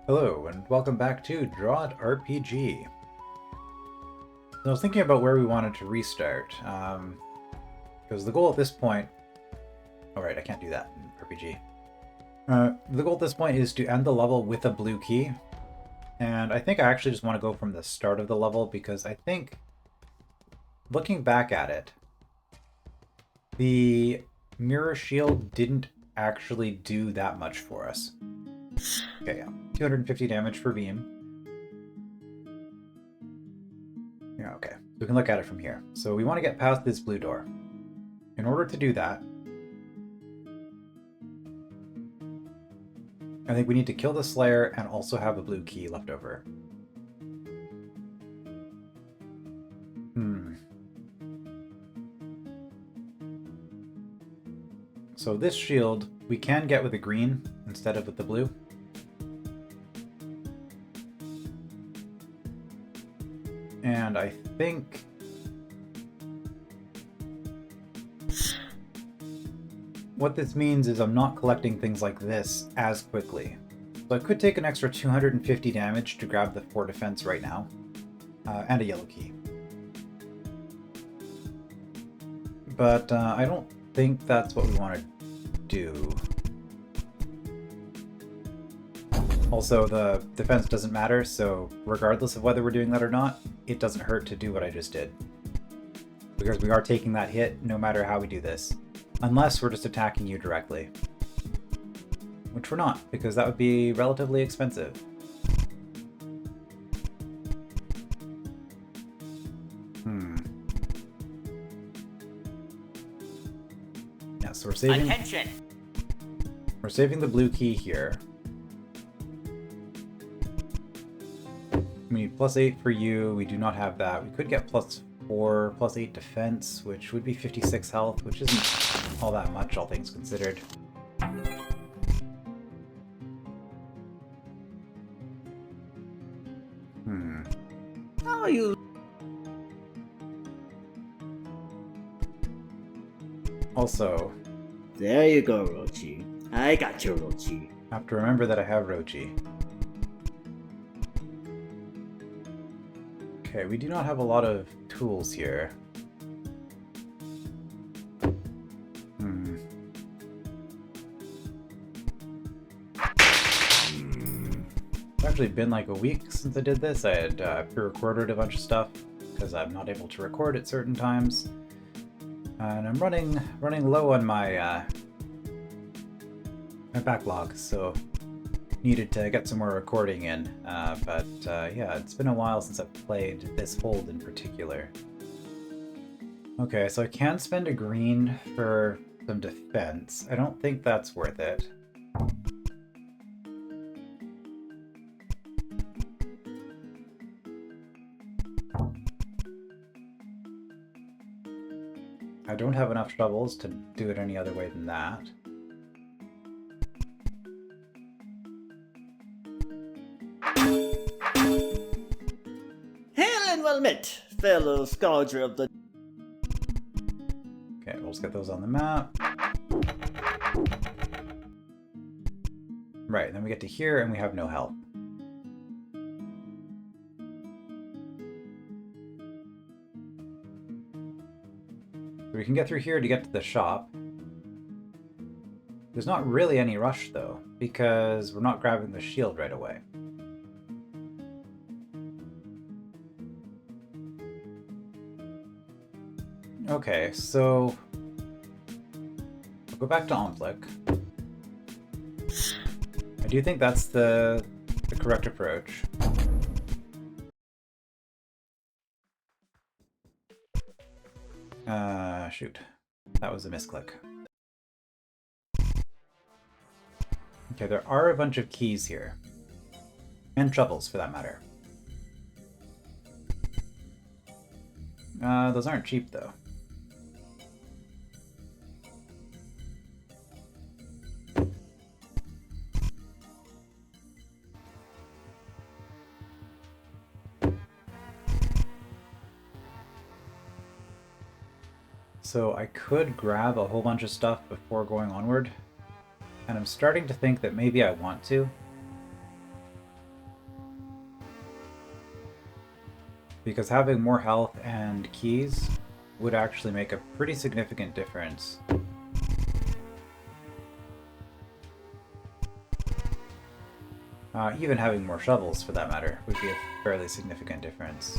Hello, and welcome back to DROD RPG. I was thinking about where we wanted to restart, because the goal at this point... Oh right, I can't do that in RPG. The goal at this point is to end the level with a blue key, and I think I actually just want to go from the start of the level, because I think, looking back at it, the mirror shield didn't actually do that much for us. Okay, yeah. 250 damage per beam. Yeah, okay. So we can look at it from here. So we want to get past this blue door. In order to do that, I think we need to kill the Slayer and also have a blue key left over. So this shield we can get with a green instead of with the blue. And I think what this means is I'm not collecting things like this as quickly. So I could take an extra 250 damage to grab the 4 defense right now, and a yellow key. But I don't think that's what we want to do. Also, the defense doesn't matter, so regardless of whether we're doing that or not, it doesn't hurt to do what I just did. Because we are taking that hit no matter how we do this. Unless we're just attacking you directly. Which we're not, because that would be relatively expensive. Yeah, so we're saving... Attention! We're saving the blue key here. We need +8 for you, we do not have that. We could get +4, +8 defense, which would be 56 health, which isn't all that much, all things considered. How are you? Also... There you go, Rochi. I got you, Rochi. I have to remember that I have Rochi. Okay, we do not have a lot of tools here. It's actually been like a week since I did this. I had pre-recorded a bunch of stuff because I'm not able to record at certain times, and I'm running low on my my backlog, so needed to get some more recording in. But yeah, it's been a while since I've played this hold in particular. Okay, so I can spend a green for some defense. I don't think that's worth it. I don't have enough shovels to do it any other way than that. Hail and well met, fellow scourger of the... Okay, we'll just get those on the map. Right, then we get to here and we have no health. So we can get through here to get to the shop. There's not really any rush though, because we're not grabbing the shield right away. Okay, so we'll go back to Omflick. I do think that's the correct approach. Shoot. That was a misclick. Okay, there are a bunch of keys here. And shovels, for that matter. Those aren't cheap, though. So I could grab a whole bunch of stuff before going onward, and I'm starting to think that maybe I want to. Because having more health and keys would actually make a pretty significant difference. Even having more shovels, for that matter, would be a fairly significant difference.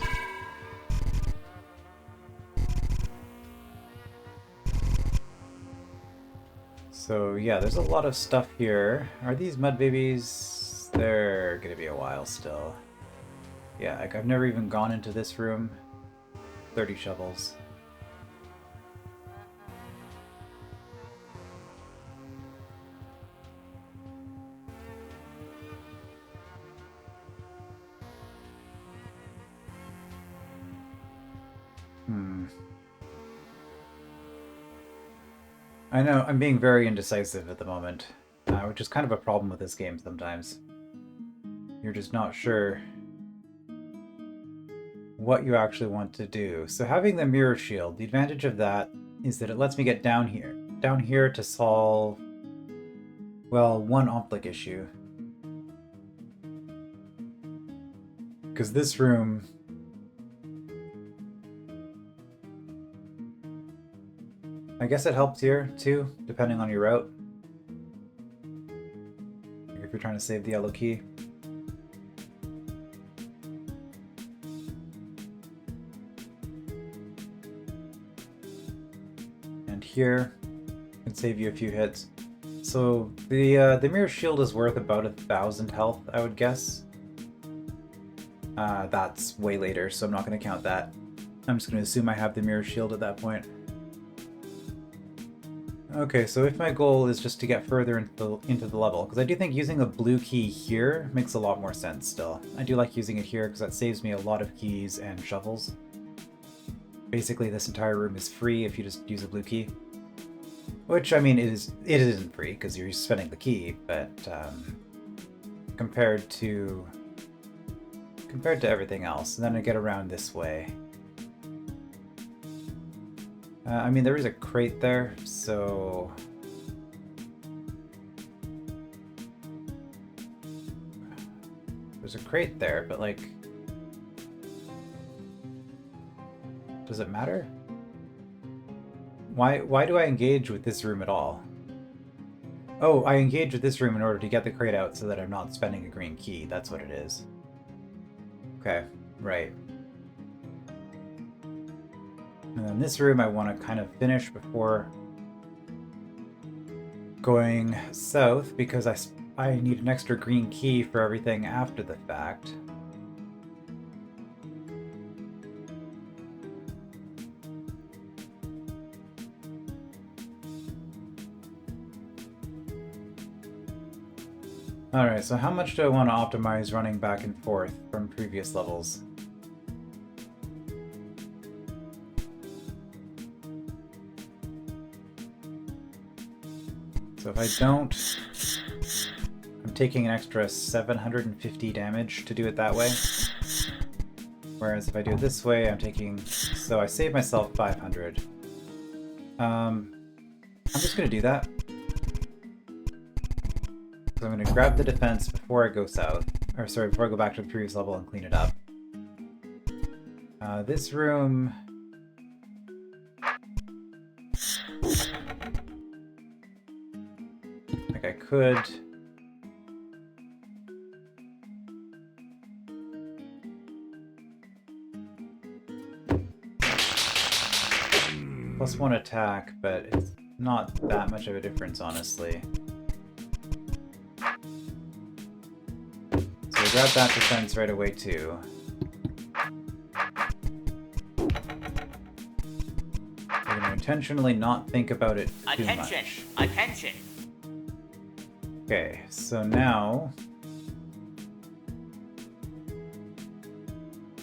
So yeah, there's a lot of stuff here. Are these mud babies? They're gonna be a while still. Yeah, like I've never even gone into this room. 30 shovels. I know, I'm being very indecisive at the moment, which is kind of a problem with this game sometimes. You're just not sure what you actually want to do. So having the mirror shield, the advantage of that is that it lets me get down here. Down here to solve, well, one oplic issue. Because this room... I guess it helps here, too, depending on your route. Like if you're trying to save the yellow key. And here, can save you a few hits. So the mirror shield is worth about 1,000 health, I would guess. That's way later, so I'm not going to count that. I'm just going to assume I have the mirror shield at that point. Okay, so if my goal is just to get further into the level, because I do think using a blue key here makes a lot more sense still. I do like using it here because that saves me a lot of keys and shovels. Basically, this entire room is free if you just use a blue key. Which, I mean, it isn't free because you're spending the key, but compared to everything else, and then I get around this way. I mean, there is a crate there, so... There's a crate there, but like... Does it matter? Why do I engage with this room at all? Oh, I engage with this room in order to get the crate out so that I'm not spending a green key. That's what it is. Okay, right. And then this room I want to kind of finish before going south because I need an extra green key for everything after the fact. Alright, so how much do I want to optimize running back and forth from previous levels? So if I don't, I'm taking an extra 750 damage to do it that way. Whereas if I do it this way, I'm taking... So I save myself 500. I'm just going to do that. So I'm going to grab the defense before I go south. Or sorry, before I go back to the previous level and clean it up. This room... Like I could... +1 attack, but it's not that much of a difference, honestly. So I grab that defense right away, too. I'm going to intentionally not think about it too much. Attention! Okay, so now...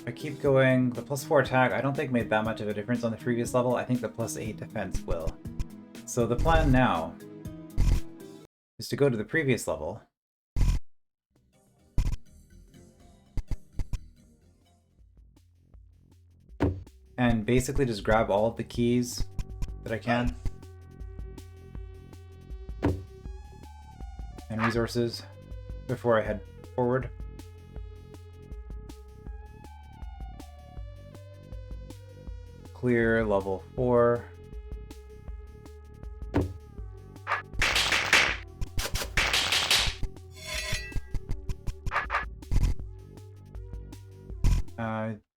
I keep going. The +4 attack I don't think made that much of a difference on the previous level. I think the +8 defense will. So the plan now is to go to the previous level. And basically just grab all of the keys that I can. And resources before I head forward. clear level 4.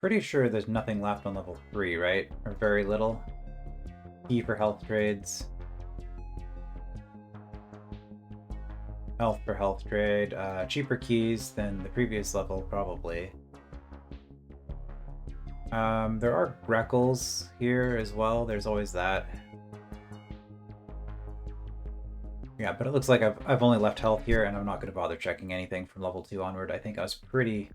Pretty sure there's nothing left on level 3, right? Or very little. Key for health trades. Health for health trade. Cheaper keys than the previous level, probably. There are Greckles here as well. There's always that. Yeah, but it looks like I've only left health here, and I'm not going to bother checking anything from level 2 onward. I think I was pretty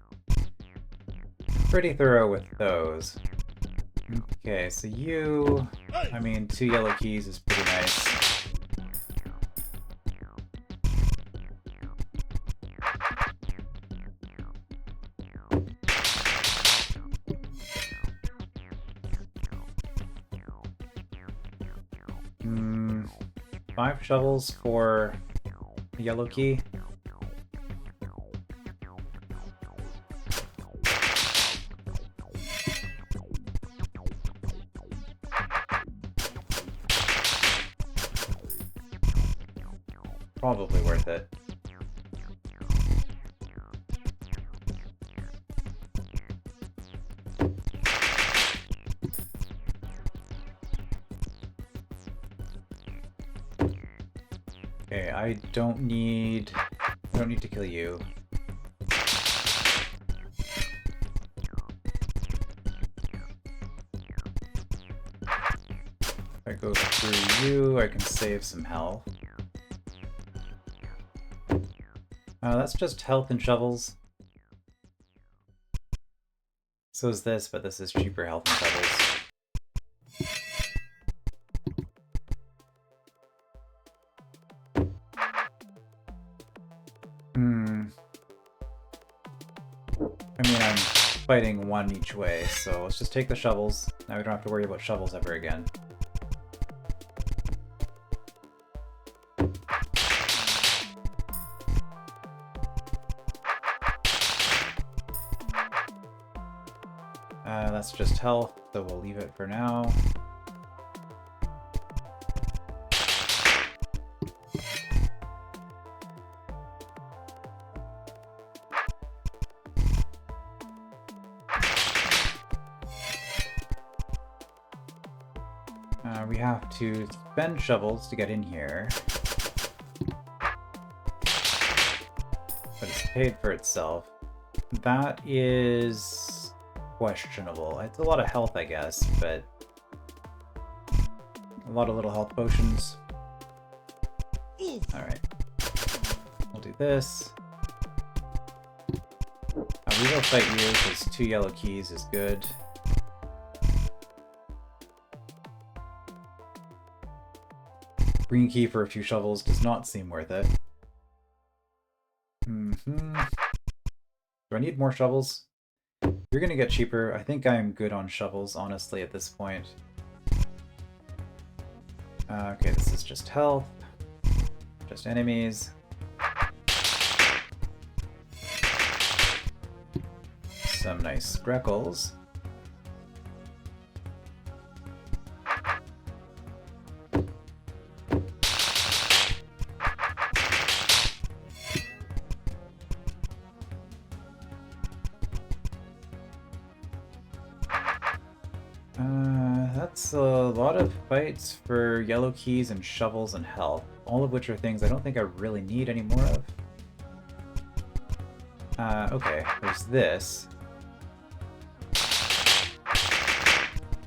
thorough with those. Okay, so you... I mean, 2 yellow keys is pretty nice. Hmm... 5 shovels for a yellow key. Probably worth it. Okay, I don't need to kill you. If I go through you, I can save some health. That's just health and shovels. So is this, but this is cheaper health and shovels. I mean, I'm fighting one each way, so let's just take the shovels. Now we don't have to worry about shovels ever again. That's just health, so we'll leave it for now. We have to spend shovels to get in here. But it's paid for itself. That is questionable. It's a lot of health, I guess, but a lot of little health potions. Alright. We'll do this. We will fight you because 2 yellow keys is good. Green key for a few shovels does not seem worth it. Do I need more shovels? You're gonna get cheaper. I think I'm good on shovels, honestly, at this point. Okay, this is just health. Just enemies. Some nice Greckles. That's a lot of fights for yellow keys and shovels and health, all of which are things I don't think I really need any more of. Okay, there's this.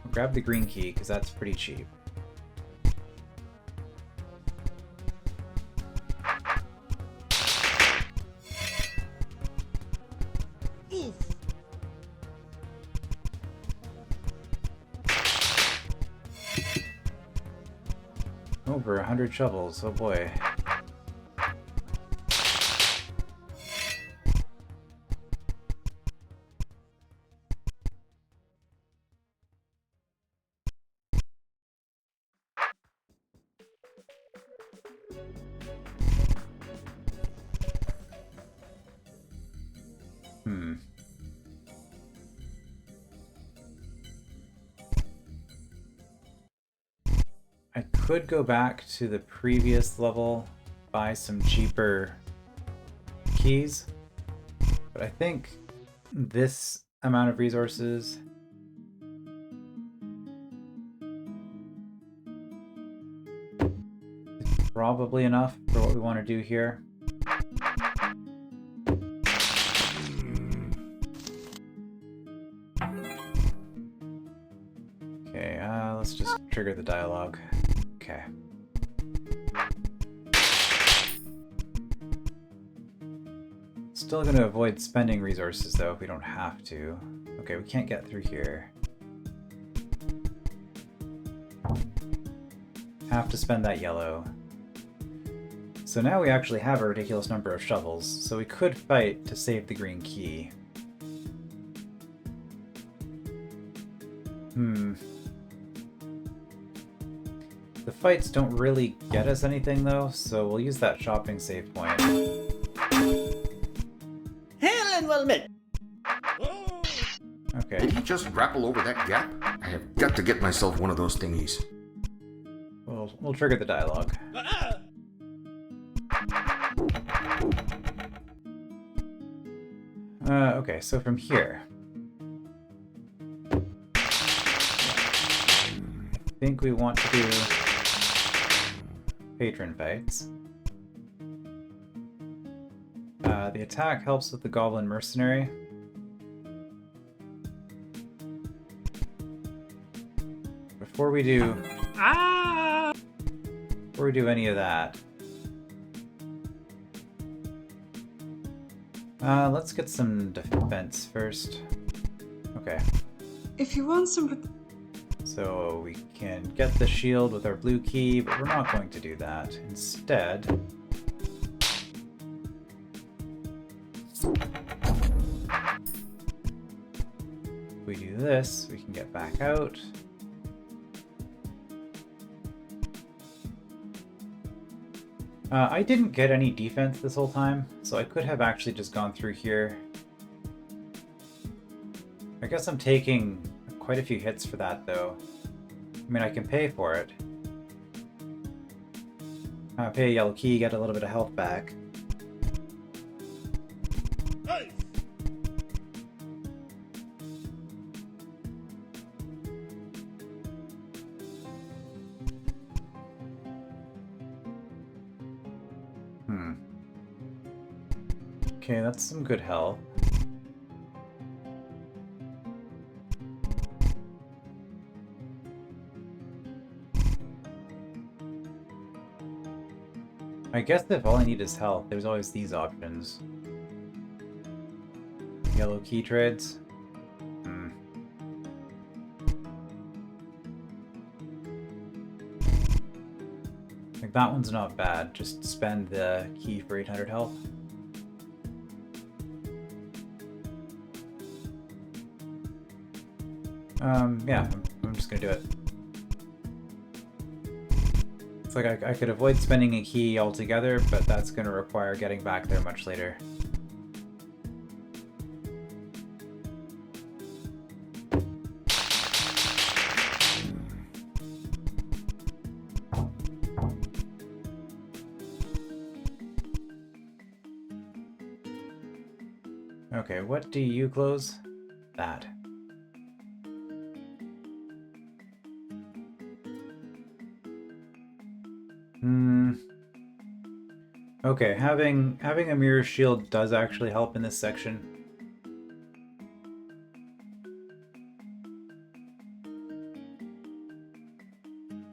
I'll grab the green key, because that's pretty cheap. Over 100 shovels, oh boy. could go back to the previous level, buy some cheaper keys, but I think this amount of resources is probably enough for what we want to do here. Okay, let's just trigger the dialogue. Okay. Still going to avoid spending resources though if we don't have to. Okay, we can't get through here. Have to spend that yellow. So now we actually have a ridiculous number of shovels, so we could fight to save the green key. The fights don't really get us anything though, so we'll use that shopping save point. Hail and well met. Okay. Did he just grapple over that gap? I have got to get myself one of those thingies. We'll trigger the dialogue. Okay, so from here. I think we want to do patron fights. The attack helps with the goblin mercenary. Before we do any of that, let's get some defense first. Okay. If you want some... So we can get the shield with our blue key, but we're not going to do that. Instead, if we do this, we can get back out. I didn't get any defense this whole time, so I could have actually just gone through here. I guess I'm taking quite a few hits for that, though. I mean, I can pay for it. Pay a yellow key, get a little bit of health back. Hey! Okay, that's some good health. I guess if all I need is health, there's always these options. Yellow key trades. Like that one's not bad. Just spend the key for 800 health. Yeah, I'm just gonna do it. It's like I could avoid spending a key altogether, but that's gonna require getting back there much later. Okay, what do you close? That. Okay, having a mirror shield does actually help in this section.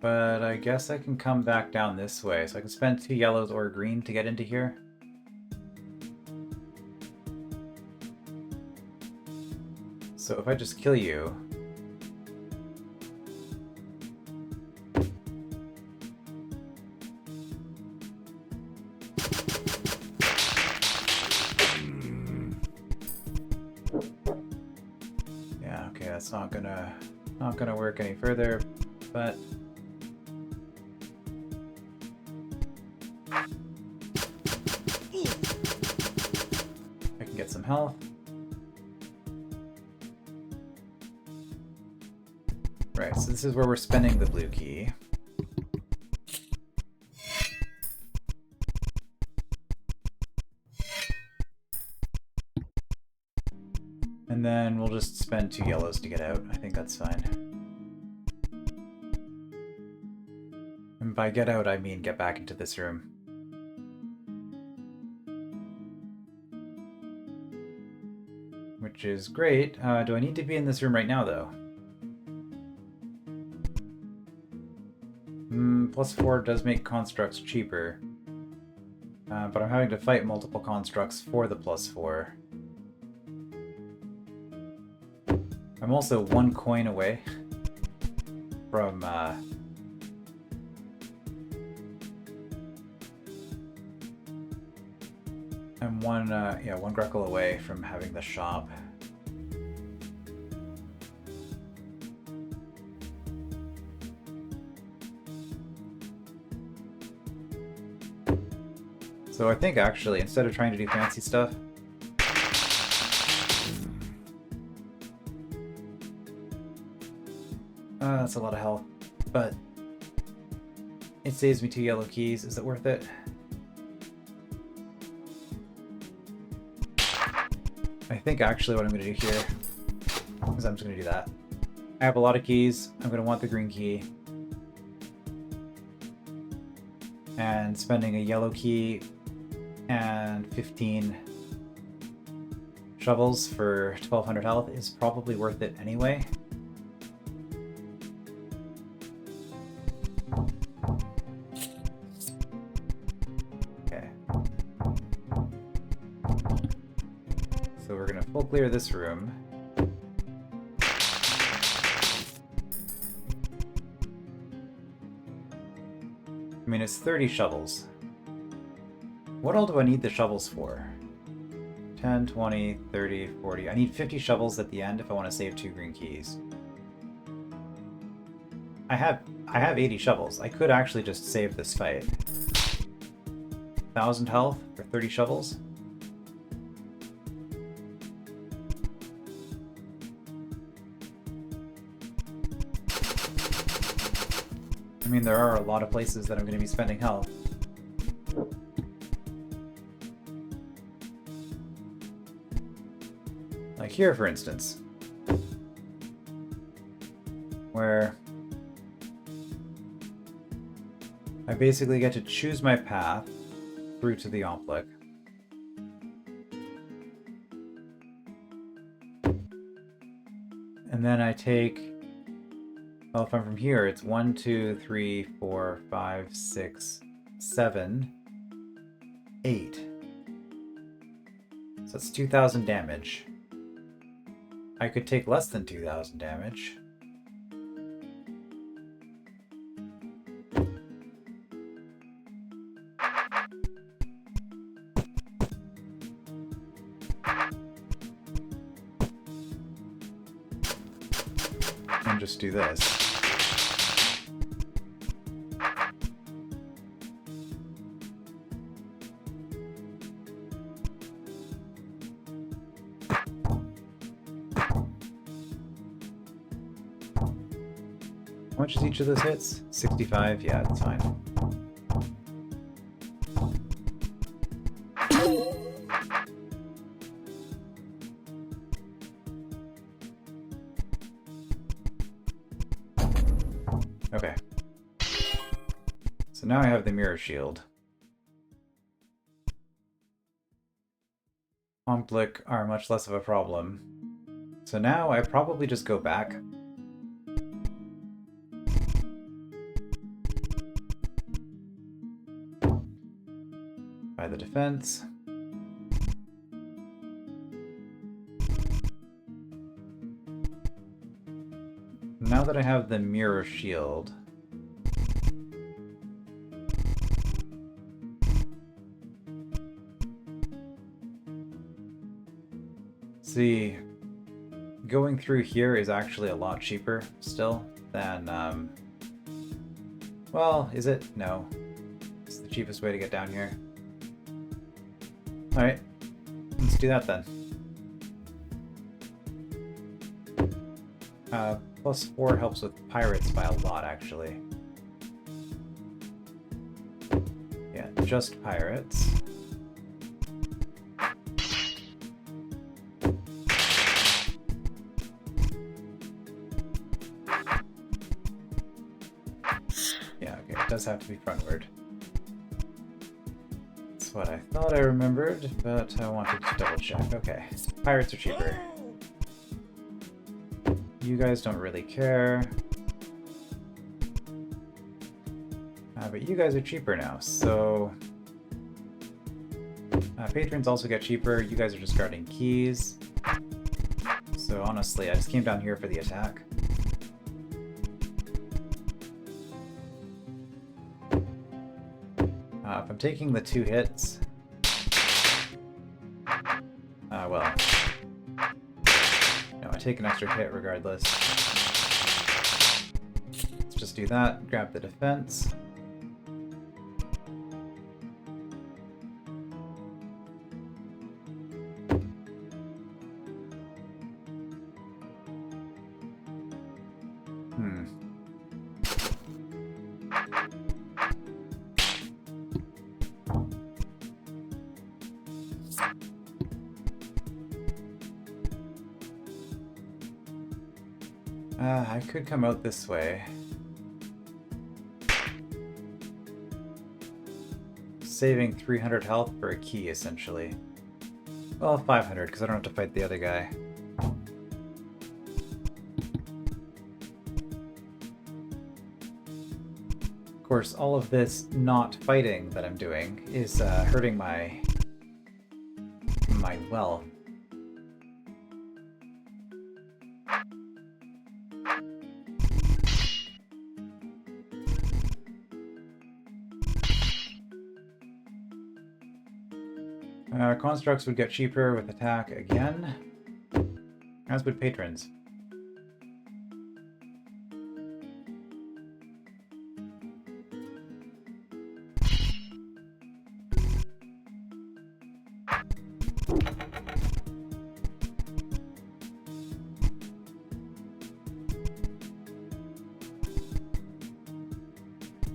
But I guess I can come back down this way, so I can spend 2 yellows or green to get into here. So if I just kill you... Yeah, okay, that's not gonna work any further, but... I can get some health. Right, so this is where we're spending the blue key. And then we'll just spend 2 yellows to get out. I think that's fine. And by get out, I mean get back into this room. Which is great. Do I need to be in this room right now, though? +4 does make constructs cheaper. But I'm having to fight multiple constructs for the +4. I'm also 1 coin away from I'm one Greco away from having the shop. So I think actually, instead of trying to do fancy stuff, that's a lot of health, but it saves me 2 yellow keys. Is it worth it? I think actually what I'm going to do here is I'm just going to do that. I have a lot of keys. I'm going to want the green key. And spending a yellow key and 15 shovels for 1200 health is probably worth it anyway. Okay. So we're gonna full clear this room. I mean, it's 30 shovels. What all do I need the shovels for? 10, 20, 30, 40. I need 50 shovels at the end if I want to save 2 green keys. I have 80 shovels. I could actually just save this fight. 1000 health for 30 shovels. I mean, there are a lot of places that I'm going to be spending health. Like here, for instance, where I basically get to choose my path through to the Omplic. And then I take, well, if I'm from here, it's 1, 2, 3, 4, 5, 6, 7, 8. So that's 2000 damage. I could take less than 2000 damage. And just do this. How much is each of those hits? 65? Yeah, it's fine. Okay. So now I have the mirror shield. Omplic are much less of a problem. So now I probably just go back. By the defense. Now that I have the mirror shield, see, going through here is actually a lot cheaper still than, well, is it? No. It's the cheapest way to get down here. Alright, let's do that then. +4 helps with pirates by a lot, actually. Yeah, just pirates. does have to be frontward. That's what I thought I remembered, but I wanted to double check. Okay, pirates are cheaper. You guys don't really care. But you guys are cheaper now, so... patrons also get cheaper. You guys are discarding keys. So honestly, I just came down here for the attack. If I'm taking the 2 hits... well... No, I take an extra hit regardless. Let's just do that, grab the defense. I could come out this way. Saving 300 health for a key, essentially. Well, 500, because I don't have to fight the other guy. Of course, all of this not fighting that I'm doing is hurting my wealth. Constructs would get cheaper with attack again, as would patrons.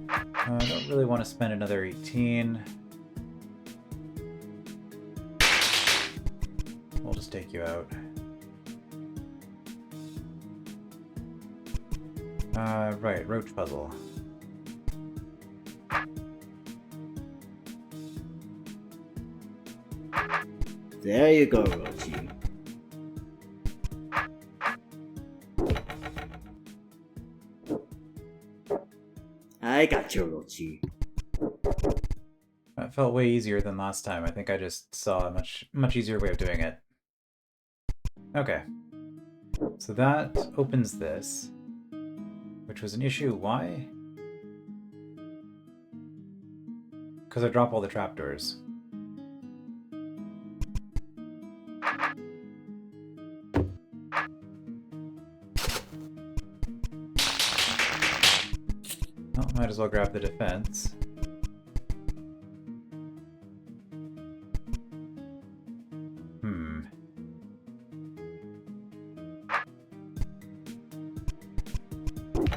I don't really want to spend another 18. We'll just take you out. Right, roach puzzle. There you go, Rochi. I got you, Rochi. That felt way easier than last time. I think I just saw a much easier way of doing it. Okay. So that opens this, which was an issue. Why? Because I drop all the trapdoors. Well, might as well grab the defense.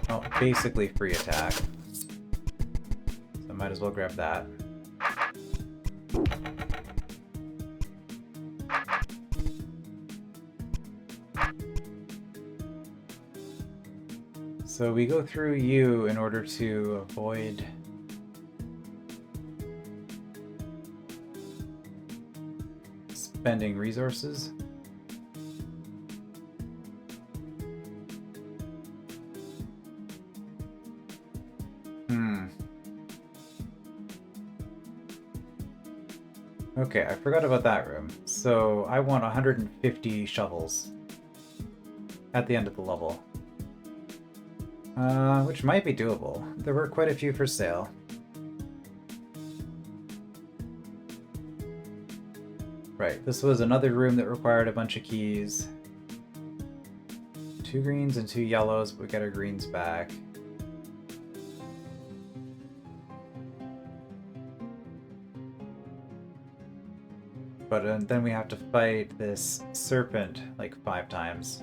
Well, basically free attack. So might as well grab that. So we go through you in order to avoid spending resources. Okay, I forgot about that room. So I want 150 shovels at the end of the level. Which might be doable. There were quite a few for sale. Right, this was another room that required a bunch of keys. 2 greens and 2 yellows, but we get our greens back. But then we have to fight this serpent like 5 times.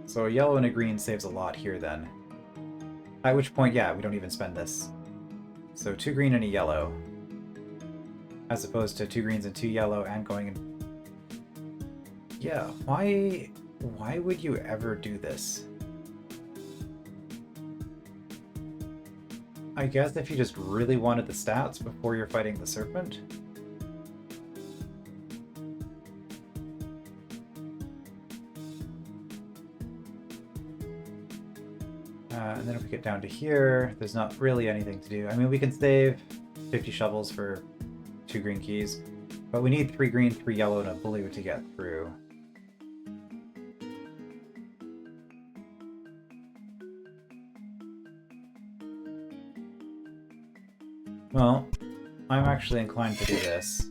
So a yellow and a green saves a lot here then. At which point, yeah, we don't even spend this. So 2 green and a yellow. as opposed to 2 greens and 2 yellow and going in. Yeah, why would you ever do this? I guess if you just really wanted the stats before you're fighting the serpent. And then if we get down to here, there's not really anything to do. I mean, we can save 50 shovels for 2 green keys, but we need 3 green, 3 yellow, and a blue to get through. Well, I'm actually inclined to do this.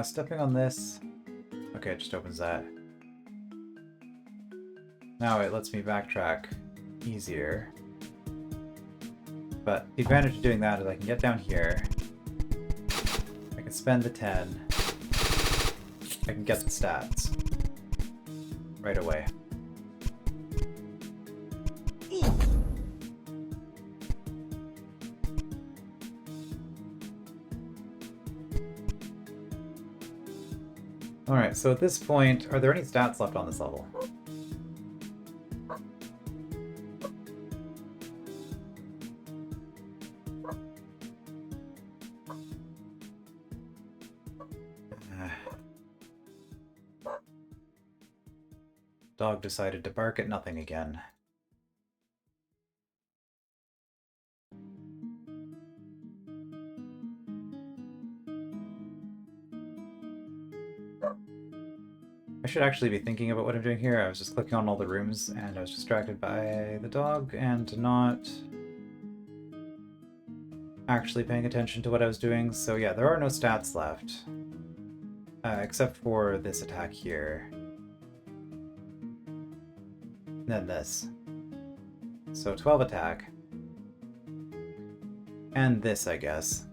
Stepping on this. Okay, it just opens that. Now it lets me backtrack easier. But the advantage of doing that is I can get down here. I can spend the 10. I can get the stats right away. Alright, so at this point, are there any stats left on this level? Dog decided to bark at nothing again. I should actually be thinking about what I'm doing here. I was just clicking on all the rooms and I was distracted by the dog and not actually paying attention to what I was doing. So yeah, there are no stats left. Except for this attack here. And then this. So 12 attack. And this, I guess.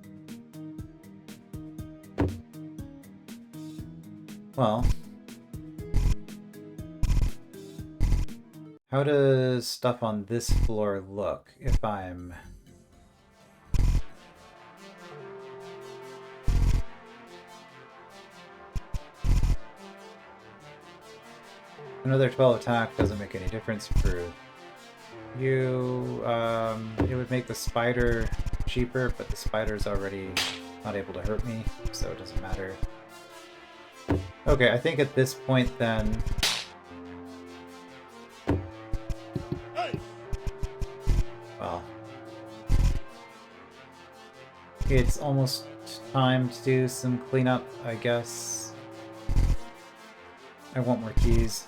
Well... how does stuff on this floor look if I'm... Another 12 attack doesn't make any difference for you. It would make the spider cheaper, but the spider's already not able to hurt me, so it doesn't matter. Okay, I think at this point then... well... it's almost time to do some cleanup, I guess. I want more keys.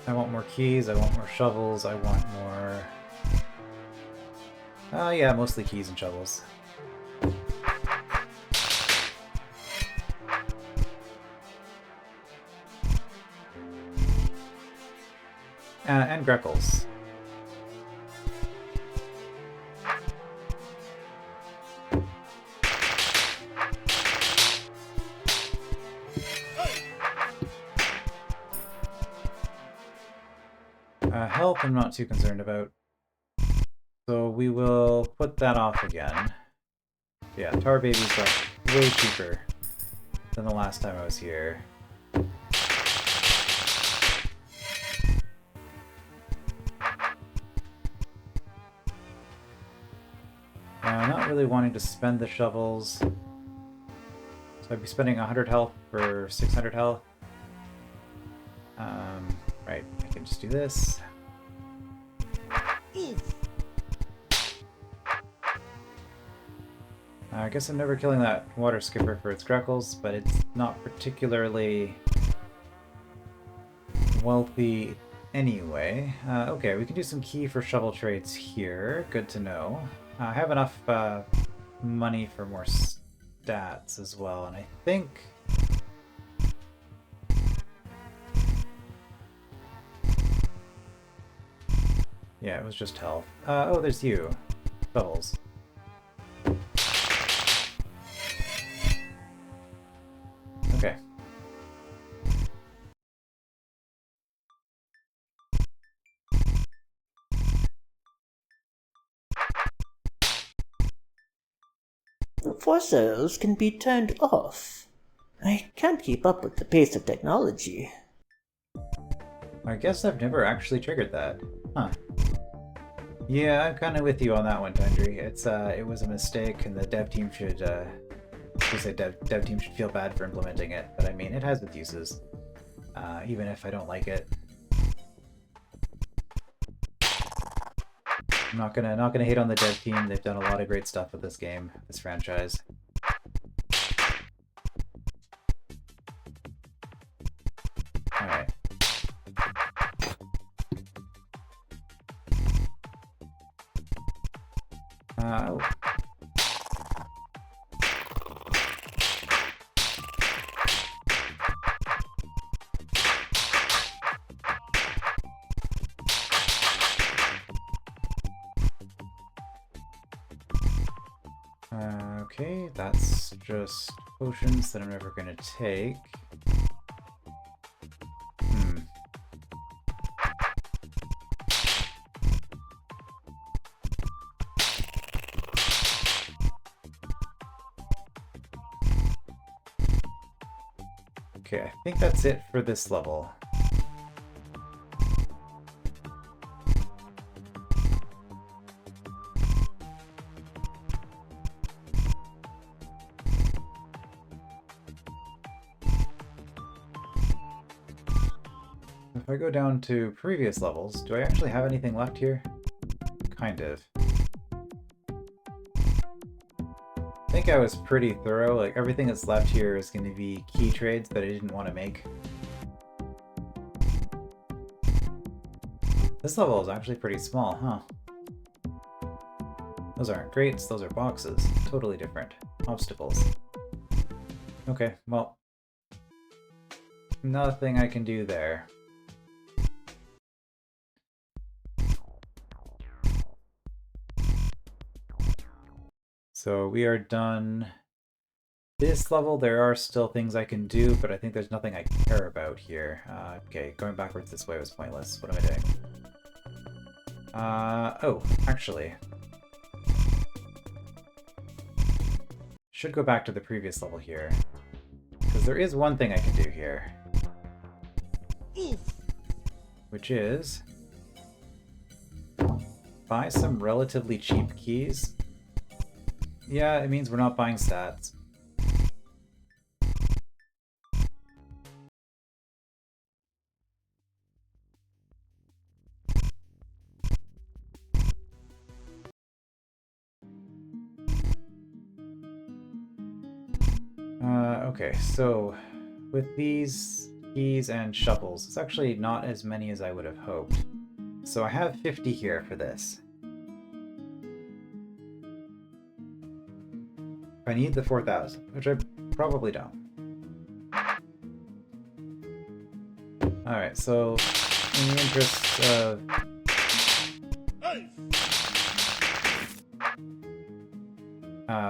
I want more keys, I want more shovels, I want more... yeah, mostly keys and shovels. And Greckles. Health I'm not too concerned about. So we will put that off again. Yeah, Tar Babies got way cheaper than the last time I was here. Not really wanting to spend the shovels. So I'd be spending 100 health for 600 health. Right, I can just do this. I guess I'm never killing that water skipper for its Greckles, but it's not particularly wealthy anyway. Okay, we can do some key for shovel trades here. Good to know. I have enough money for more stats as well, and I think... Yeah, it was just health. Oh, there's you. Bubbles. Okay. Force cells can be turned off. I can't keep up with the pace of technology. I guess I've never actually triggered that. Huh. Yeah, I'm kind of with you on that one, Tundry. It was a mistake, and the dev team should, dev team should feel bad for implementing it. But I mean, it has its uses, even if I don't like it. I'm not gonna hate on the dev team. They've done a lot of great stuff with this game, this franchise. All right. Oh. Okay, that's just potions that I'm never gonna take. Okay, I think that's it for this level. If I go down to previous levels, do I actually have anything left here? Kind of. I think I was pretty thorough. Like, everything that's left here is going to be key trades that I didn't want to make. This level is actually pretty small, huh? Those aren't crates, those are boxes. Totally different. Obstacles. Okay, well. Nothing I can do there. So we are done. This level, there are still things I can do, but I think there's nothing I care about here. Okay, going backwards this way was pointless. What am I doing? Oh, actually. Should go back to the previous level here. Because there is one thing I can do here. Which is buy some relatively cheap keys. Yeah, it means we're not buying stats. Okay, so with these keys and shovels, it's actually not as many as I would have hoped. So I have 50 here for this. I need the 4,000, which I probably don't. Alright, so in the interest of...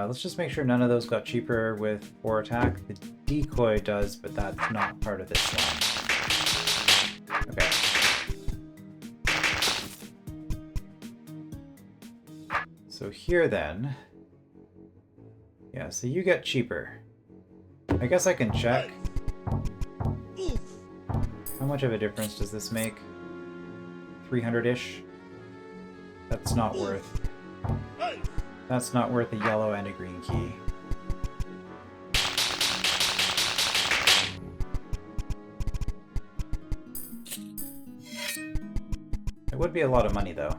let's just make sure none of those got cheaper with 4 attack. The decoy does, but that's not part of this one. Okay. So here then... Yeah, so you get cheaper. I guess I can check. How much of a difference does this make? 300-ish? That's not worth... That's not worth a yellow and a green key. It would be a lot of money, though.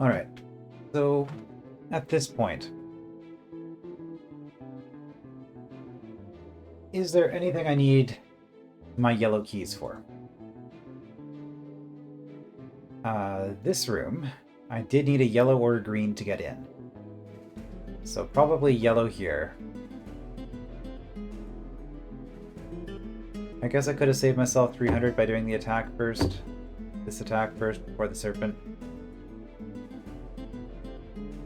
Alright, so at this point, is there anything I need my yellow keys for? This room, I did need a yellow or a green to get in. So probably yellow here. I guess I could have saved myself 300 by doing the attack first. This attack first before the serpent.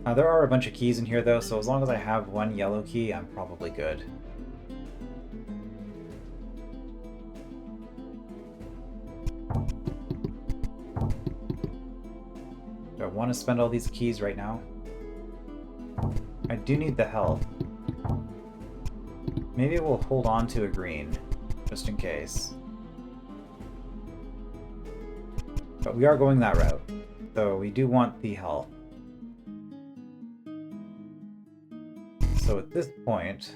There are a bunch of keys in here though, so as long as I have one yellow key, I'm probably good. Do I want to spend all these keys right now? I do need the health. Maybe we'll hold on to a green, just in case. But we are going that route, so we do want the health. So at this point...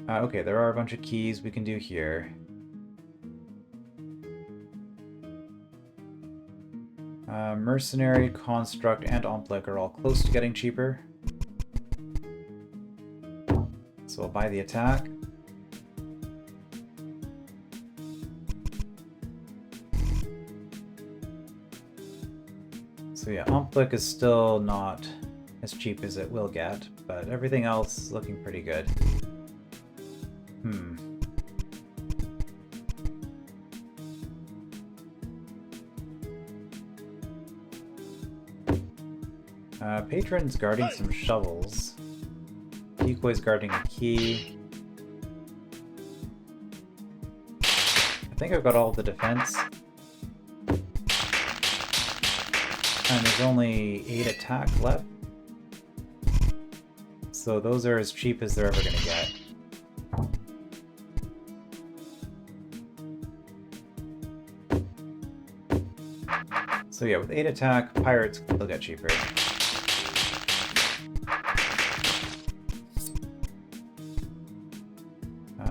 okay, there are a bunch of keys we can do here. Mercenary, Construct, and Omplic are all close to getting cheaper. So we'll buy the attack. So yeah, Omplic is still not as cheap as it will get, but everything else is looking pretty good. Patron's guarding some shovels. Decoy's guarding a key. I think I've got all the defense. And there's only 8 attack left. So those are as cheap as they're ever going to get. So yeah, with 8 attack, pirates will get cheaper.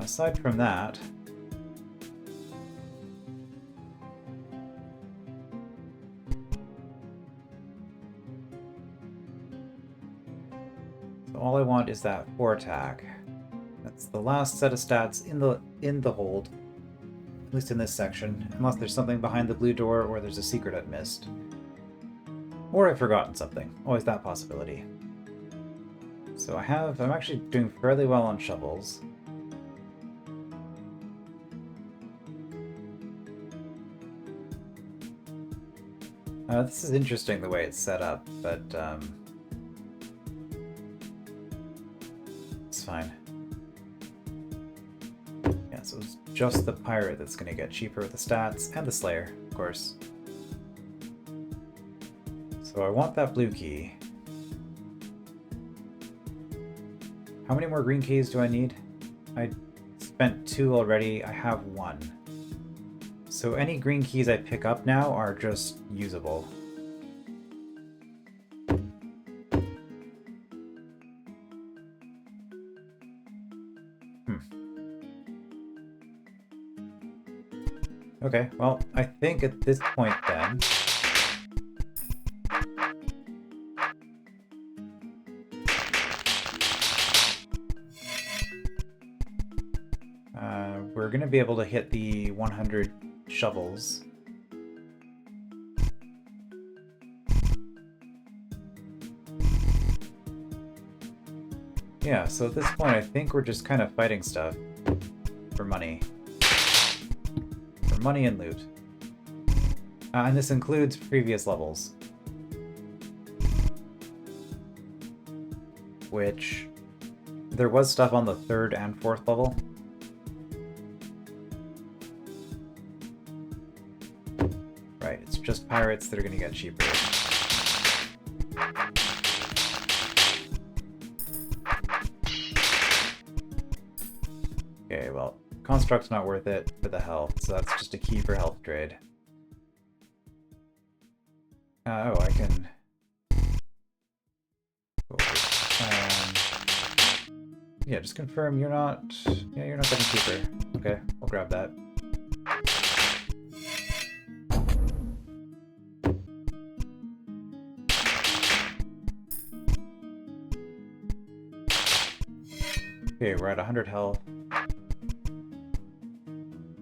Aside from that, so all I want is that 4 attack. That's the last set of stats in the hold, at least in this section, unless there's something behind the blue door or there's a secret I've missed. Or I've forgotten something. Always that possibility. So I'm actually doing fairly well on shovels. This is interesting the way it's set up, but it's fine. Yeah, so it's just the pirate that's going to get cheaper with the stats, and the slayer, of course. So I want that blue key. How many more green keys do I need? I spent 2 already, I have 1. So any green keys I pick up now are just usable. Okay, well, I think at this point then... we're going to be able to hit the 100 shovels. Yeah, so at this point I think we're just kind of fighting stuff for money. For money and loot. And this includes previous levels. Which... there was stuff on the 3rd and 4th level. Right, it's just pirates that are going to get cheaper. Okay, well, Construct's not worth it for the health, so that's just a key for health trade. Oh, I can... yeah, just confirm you're not... yeah, you're not getting cheaper. Okay, I'll grab that. Okay, we're at 100 health.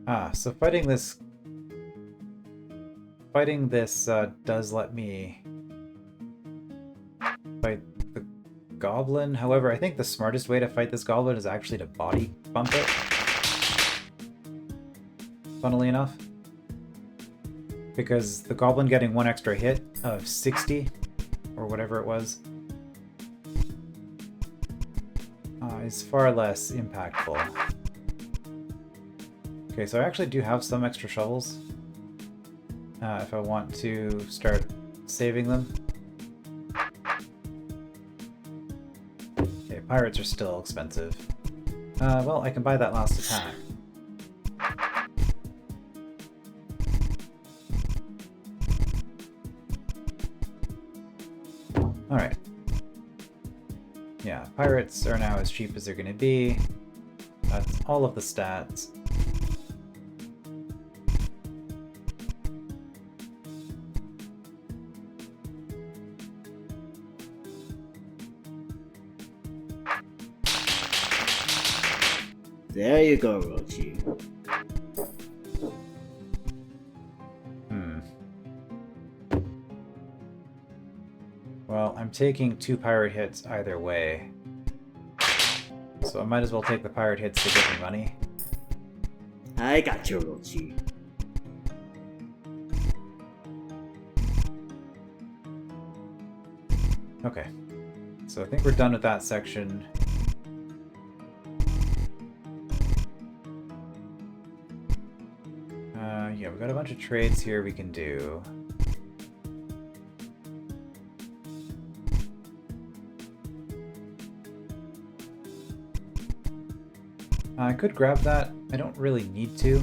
Ah, so fighting this fighting this does let me fight the goblin. However, I think the smartest way to fight this goblin is actually to body bump it. Funnily enough. Because the goblin getting one extra hit of 60, or whatever it was, is far less impactful. Okay, so I actually do have some extra shovels. If I want to start saving them. Okay, pirates are still expensive. Well, I can buy that last attack. Alright. Yeah, pirates are now as cheap as they're gonna be. That's all of the stats. There you go, Rochi. Well, I'm taking 2 pirate hits either way. So I might as well take the pirate hits to get me money. I got you, Rochi. Okay. So I think we're done with that section. Yeah, we've got a bunch of trades here we can do. I could grab that. I don't really need to.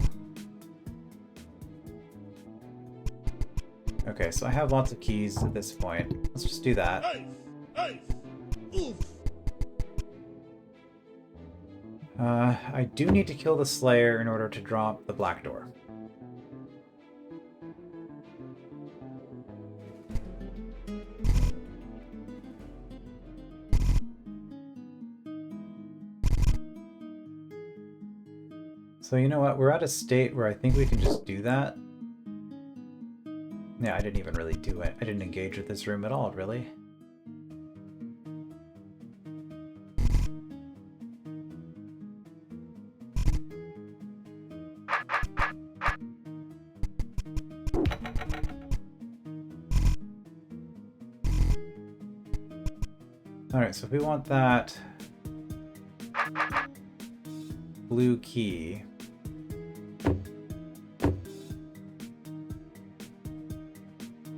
Okay, so I have lots of keys at this point. Let's just do that. I do need to kill the Slayer in order to drop the Black Door. So you know what, we're at a state where I think we can just do that. Yeah, I didn't even really do it. I didn't engage with this room at all, really. Alright, so if we want that blue key,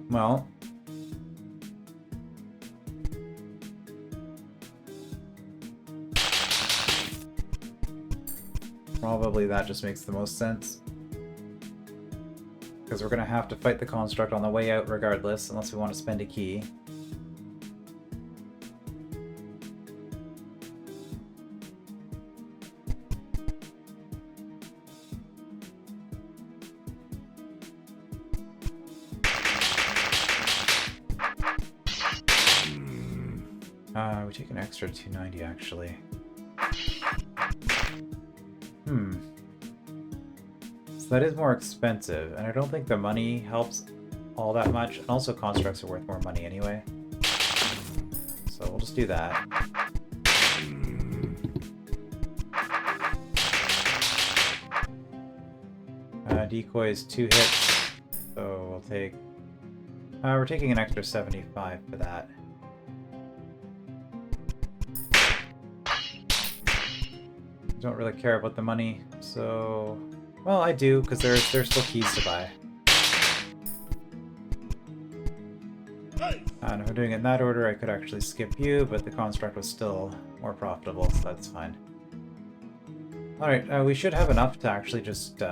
well, probably that just makes the most sense. Because we're going to have to fight the construct on the way out regardless, unless we want to spend a key. We take an extra 290 actually. So that is more expensive, and I don't think the money helps all that much, and also constructs are worth more money anyway. So we'll just do that. Decoys 2 hits, so we'll take... we're taking an extra 75 for that. Don't really care about the money, so... Well, I do, because there's still keys to buy. And if I'm doing it in that order, I could actually skip you, but the construct was still more profitable, so that's fine. Alright, we should have enough to actually just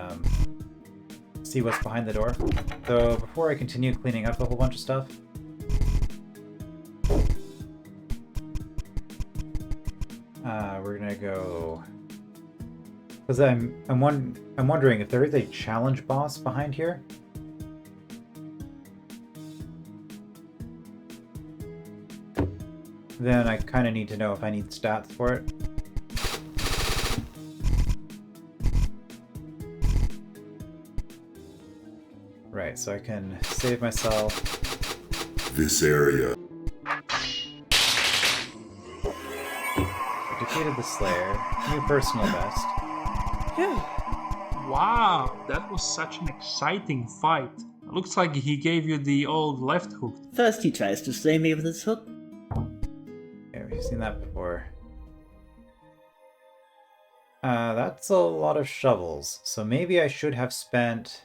see what's behind the door. So before I continue cleaning up a whole bunch of stuff, we're gonna go... Because I'm wondering if there is a challenge boss behind here. Then I kind of need to know if I need stats for it. Right, so I can save myself. This area. Defeated the Slayer. New personal best. Wow, that was such an exciting fight. Looks like he gave you the old left hook. First he tries to slay me with his hook. Yeah, we've seen that before. That's a lot of shovels. So maybe I should have spent...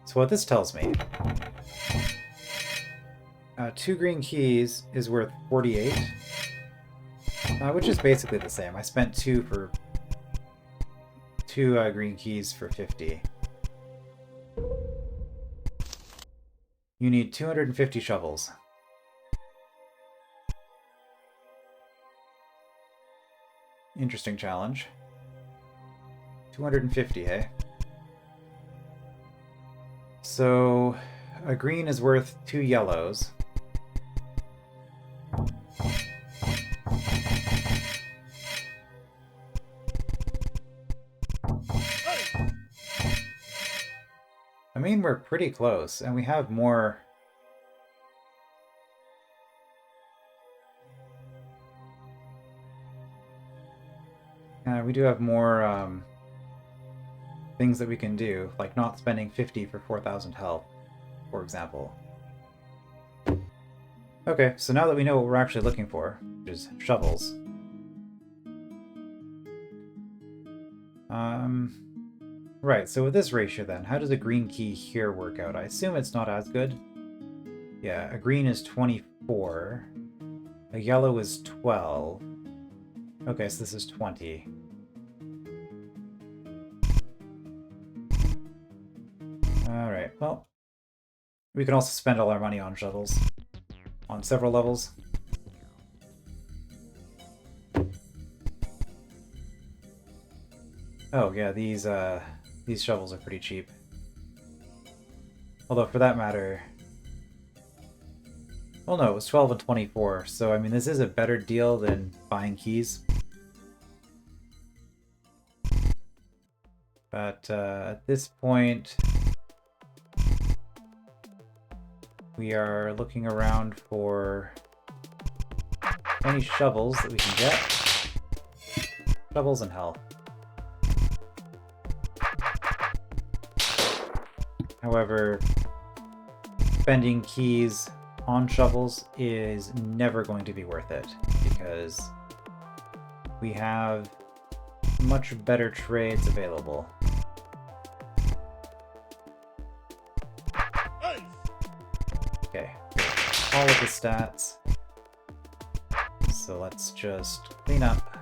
So what this tells me... 2 green keys is worth 48. Which is basically the same. I spent 2 green keys for 50. You need 250 shovels. Interesting challenge. 250, eh? So, a green is worth 2 yellows. I mean, we're pretty close, and we have more... we do have more things that we can do, like not spending 50 for 4,000 health, for example. Okay, so now that we know what we're actually looking for, which is shovels. Right, so with this ratio then, how does a green key here work out? I assume it's not as good. Yeah, a green is 24. A yellow is 12. Okay, so this is 20. Alright, well, we can also spend all our money on shovels. On several levels. Oh, yeah, these shovels are pretty cheap. Although, for that matter... Well, no, it was 12 and 24, so, I mean, this is a better deal than buying keys. But, at this point... We are looking around for any shovels that we can get. Shovels and health. However, spending keys on shovels is never going to be worth it, because we have much better trades available. Okay, all of the stats. So let's just clean up.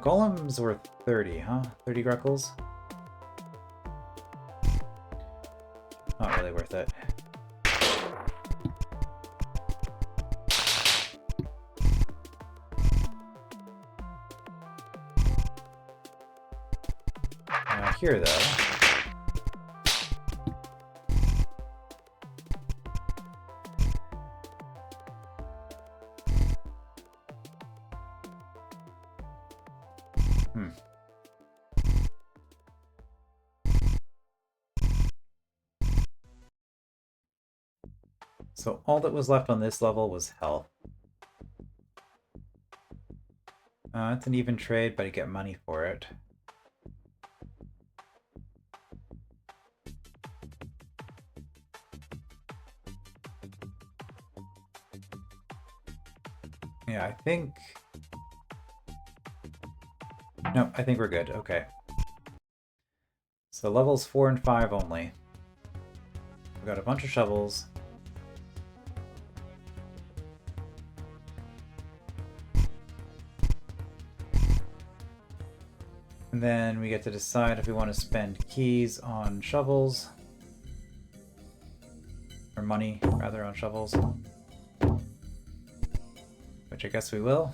Golem's worth 30, huh? 30 Greckles? Not really worth it. Here, though. So all that was left on this level was health. It's an even trade, but I get money for it. Yeah, I think... No, I think we're good. Okay. So levels 4 and 5 only. We've got a bunch of shovels. And then we get to decide if we want to spend keys on shovels. Or money, rather, on shovels. Which I guess we will.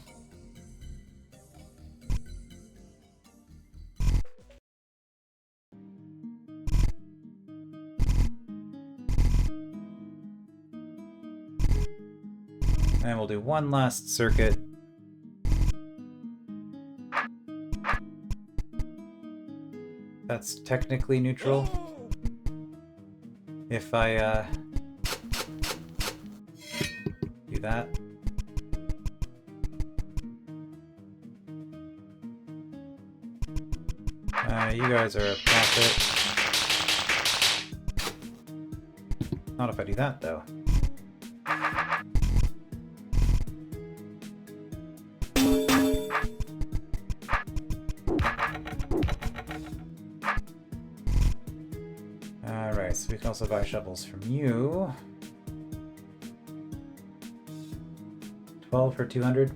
And we'll do one last circuit. that's technically neutral. If I do that. You guys are a profit. Not if I do that, though. Alright, so we can also buy shovels from you. 12 for 200.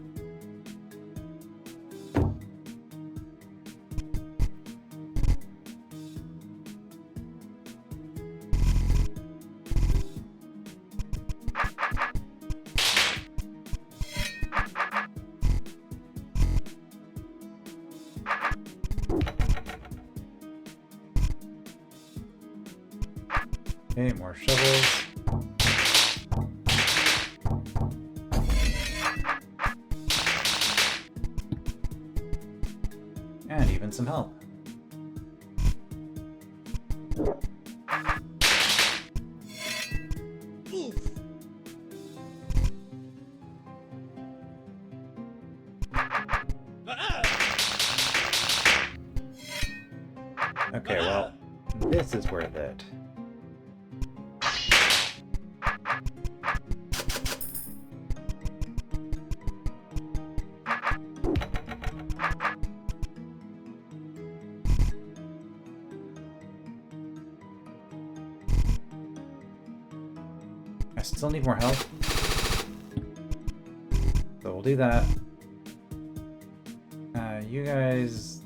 Okay, more shovels. And even some help. Okay, well, this is worth it. I still need more help. So we'll do that. You guys...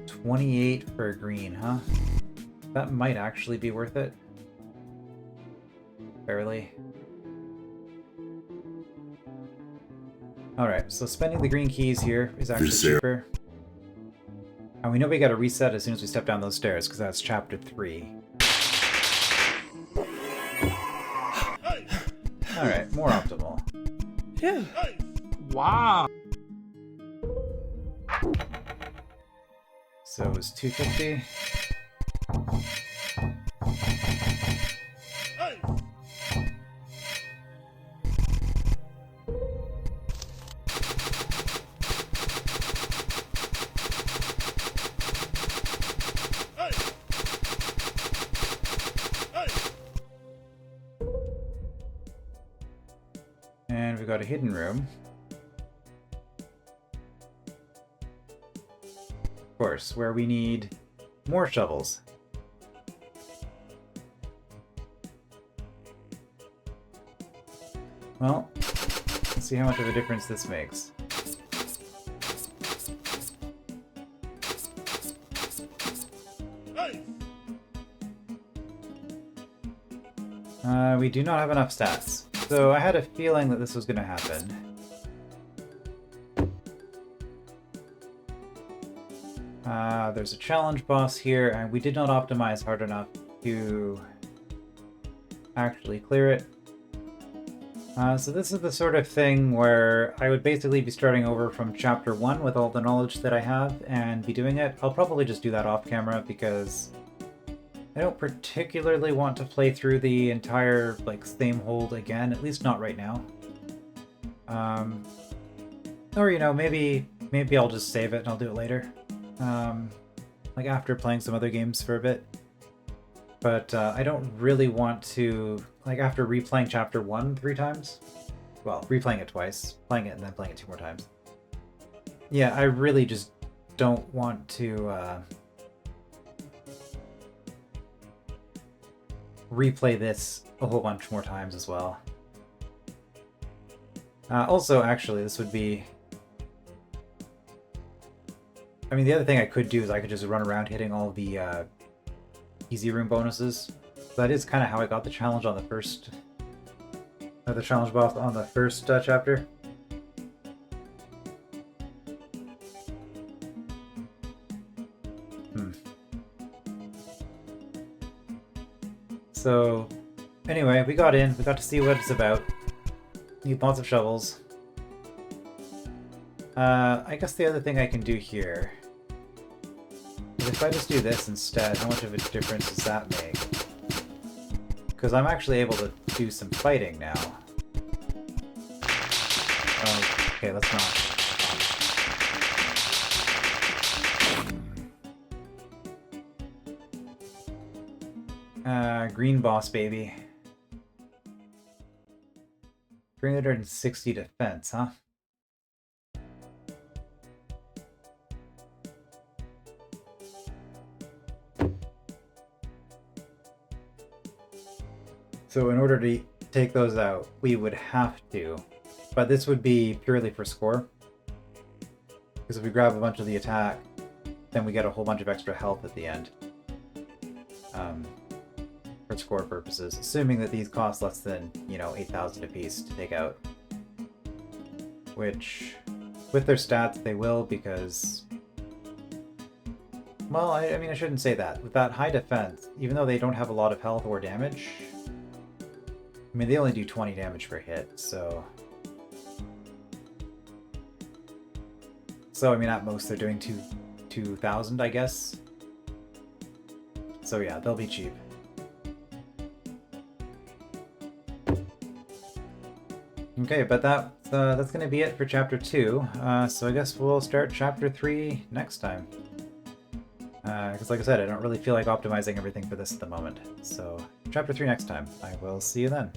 28 for a green, huh? That might actually be worth it. Barely. Alright, so spending the green keys here is actually cheaper. And we know we gotta reset as soon as we step down those stairs, because that's chapter 3. Alright, more optimal. Yeah. Wow. So it was 250. And we've got a hidden room. Of course, where we need more shovels. Well, let's see how much of a difference this makes. We do not have enough stats. So I had a feeling that this was going to happen. There's a challenge boss here, and we did not optimize hard enough to actually clear it. So this is the sort of thing where I would basically be starting over from chapter 1 with all the knowledge that I have and be doing it. I'll probably just do that off camera because I don't particularly want to play through the entire same hold again, at least not right now. Or maybe I'll just save it and I'll do it later. After playing some other games for a bit. But I don't really want to, after replaying chapter 1 3 times, well, replaying it twice, playing it and then playing it 2 more times. Yeah, I really just don't want to replay this a whole bunch more times as well. Also, actually, this would be... I mean, the other thing I could do is I could just run around hitting all the easy room bonuses. That is kind of how I got the challenge on the first... the challenge boss on the first chapter. So, anyway, we got in. We got to see what it's about. Need lots of shovels. I guess the other thing I can do here if I just do this instead, how much of a difference does that make? Because I'm actually able to do some fighting now. Oh, okay, let's not. Green boss, baby. 360 defense, huh? So in order to take those out, we would have to. But this would be purely for score. Because if we grab a bunch of the attack, then we get a whole bunch of extra health at the end. For score purposes. Assuming that these cost less than, 8,000 apiece to take out. Which, with their stats, they will, because... Well, I mean, I shouldn't say that. With that high defense, even though they don't have a lot of health or damage... I mean, they only do 20 damage per hit, so... So, I mean, at most they're doing 2,000, I guess. So yeah, they'll be cheap. Okay, but that's going to be it for Chapter 2, so I guess we'll start Chapter 3 next time. Because like I said, I don't really feel like optimizing everything for this at the moment. So, Chapter 3 next time. I will see you then.